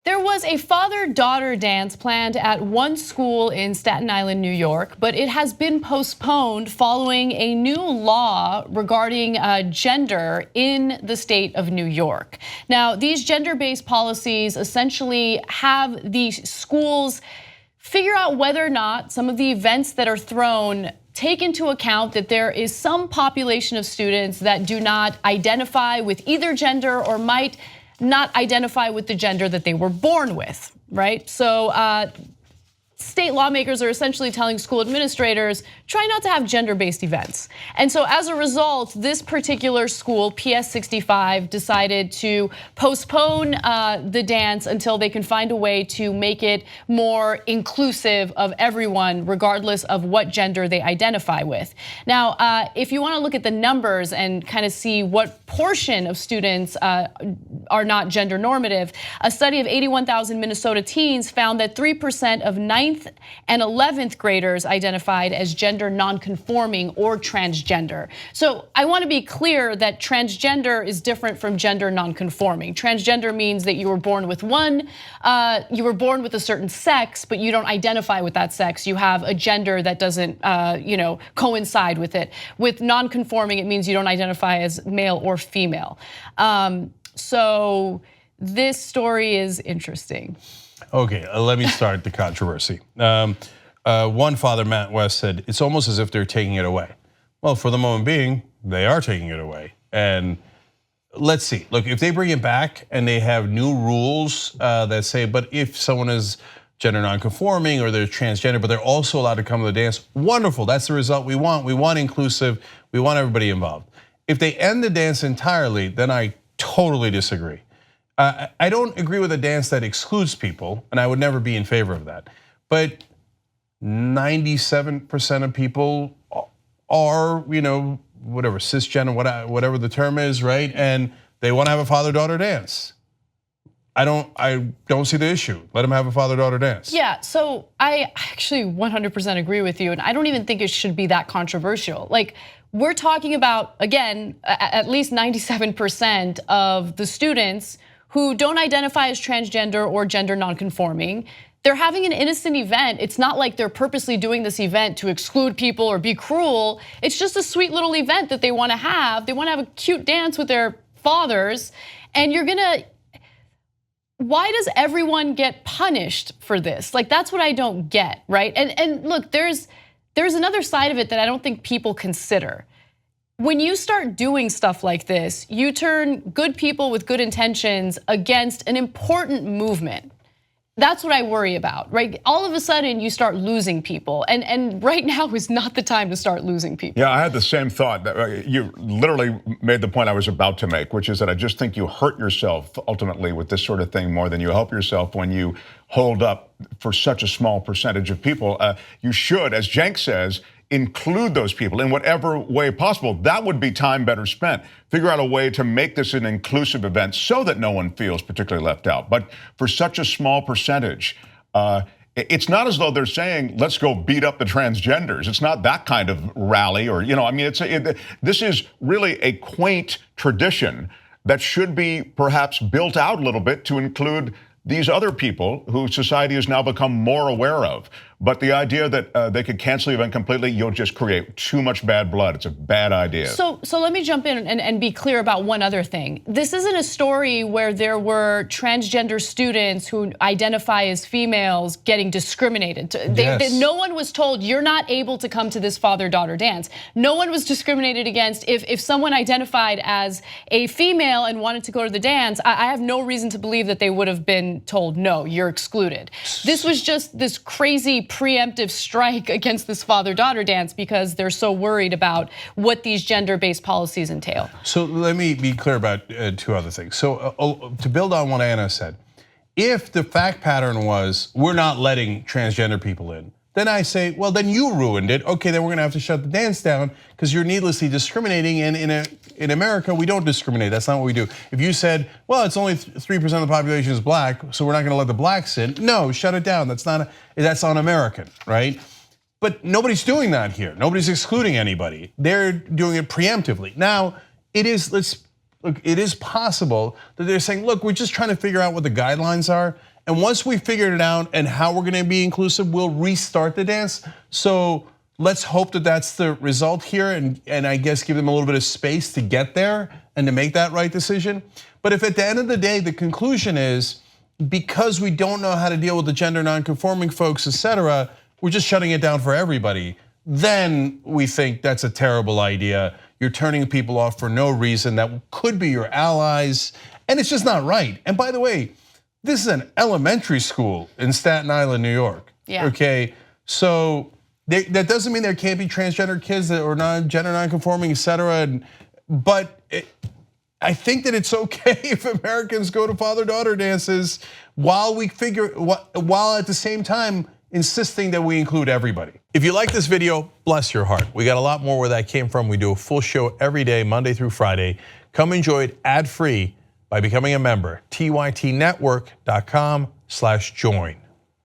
There was a father-daughter dance planned at one school in Staten Island, New York, but it has been postponed following a new law regarding gender in the state of New York. Now, these gender-based policies essentially have the schools figure out whether or not some of the events that are thrown take into account that there is some population of students that do not identify with either gender or might not identify with the gender that they were born with, right? So state lawmakers are essentially telling school administrators, try not to have gender-based events. And so as a result, this particular school, PS 65, decided to postpone the dance until they can find a way to make it more inclusive of everyone, regardless of what gender they identify with. Now, if you wanna look at the numbers and kind of see what portion of students are not gender normative, a study of 81,000 Minnesota teens found that 3% of 9th and 11th graders identified as gender nonconforming or transgender. So I want to be clear that transgender is different from gender nonconforming. Transgender means that you were born with you were born with a certain sex, but you don't identify with that sex. You have a gender that doesn't coincide with it. With nonconforming, it means you don't identify as male or female. So this story is interesting. Okay, let me start the controversy. One father, Matt West, said, it's almost as if they're taking it away. Well, for the moment being, they are taking it away. And let's see, look, if they bring it back and they have new rules that say, but if someone is gender nonconforming or they're transgender, but they're also allowed to come to the dance, wonderful, that's the result we want. We want inclusive, we want everybody involved. If they end the dance entirely, then I totally disagree. I don't agree with a dance that excludes people, and I would never be in favor of that. But 97% of people are, whatever, cisgender, whatever the term is, right? And they want to have a father-daughter dance. I don't see the issue. Let them have a father-daughter dance. Yeah, so I actually 100% agree with you, and I don't even think it should be that controversial. Like, we're talking about, again, at least 97% of the students who don't identify as transgender or gender nonconforming. They're having an innocent event. It's not like they're purposely doing this event to exclude people or be cruel. It's just a sweet little event that they wanna have. They wanna have a cute dance with their fathers, and why does everyone get punished for this? Like, that's what I don't get, right? And look, there's another side of it that I don't think people consider. When you start doing stuff like this, you turn good people with good intentions against an important movement. That's what I worry about, right? All of a sudden, you start losing people, and right now is not the time to start losing people. Yeah, I had the same thought. You literally made the point I was about to make, which is that I just think you hurt yourself ultimately with this sort of thing more than you help yourself when you hold up for such a small percentage of people. You should, as Cenk says, include those people in whatever way possible. That would be time better spent. Figure out a way to make this an inclusive event so that no one feels particularly left out. But for such a small percentage, it's not as though they're saying, let's go beat up the transgenders. It's not that kind of rally or, this is really a quaint tradition that should be perhaps built out a little bit to include these other people who society has now become more aware of. But the idea that they could cancel the event completely, you'll just create too much bad blood. It's a bad idea. So let me jump in and be clear about one other thing. This isn't a story where there were transgender students who identify as females getting discriminated. Yes. No one was told you're not able to come to this father-daughter dance. No one was discriminated against. If someone identified as a female and wanted to go to the dance, I have no reason to believe that they would have been told, no, you're excluded. This was just this crazy preemptive strike against this father-daughter dance because they're so worried about what these gender-based policies entail. So let me be clear about two other things. So to build on what Anna said, if the fact pattern was we're not letting transgender people in, then I say, well, then you ruined it. Okay, then we're gonna have to shut the dance down because you're needlessly discriminating, and in America, we don't discriminate. That's not what we do. If you said, well, it's only 3% of the population is black, so we're not gonna let the blacks in. No, shut it down. That's un-American, right? But nobody's doing that here. Nobody's excluding anybody. They're doing it preemptively. Now, it is possible that they're saying, look, we're just trying to figure out what the guidelines are, And once we figured it out and how we're gonna be inclusive, we'll restart the dance. So let's hope that that's the result here, and I guess give them a little bit of space to get there and to make that right decision. But if at the end of the day, the conclusion is, because we don't know how to deal with the gender non-conforming folks, etc., we're just shutting it down for everybody, then we think that's a terrible idea. You're turning people off for no reason that could be your allies, and it's just not right. And by the way, this is an elementary school in Staten Island, New York. Yeah. Okay, so that doesn't mean there can't be transgender kids that are gender non-conforming, etc. But I think that it's okay if Americans go to father-daughter dances while at the same time insisting that we include everybody. If you like this video, bless your heart. We got a lot more where that came from. We do a full show every day, Monday through Friday. Come enjoy it ad-free by becoming a member, tytnetwork.com/join.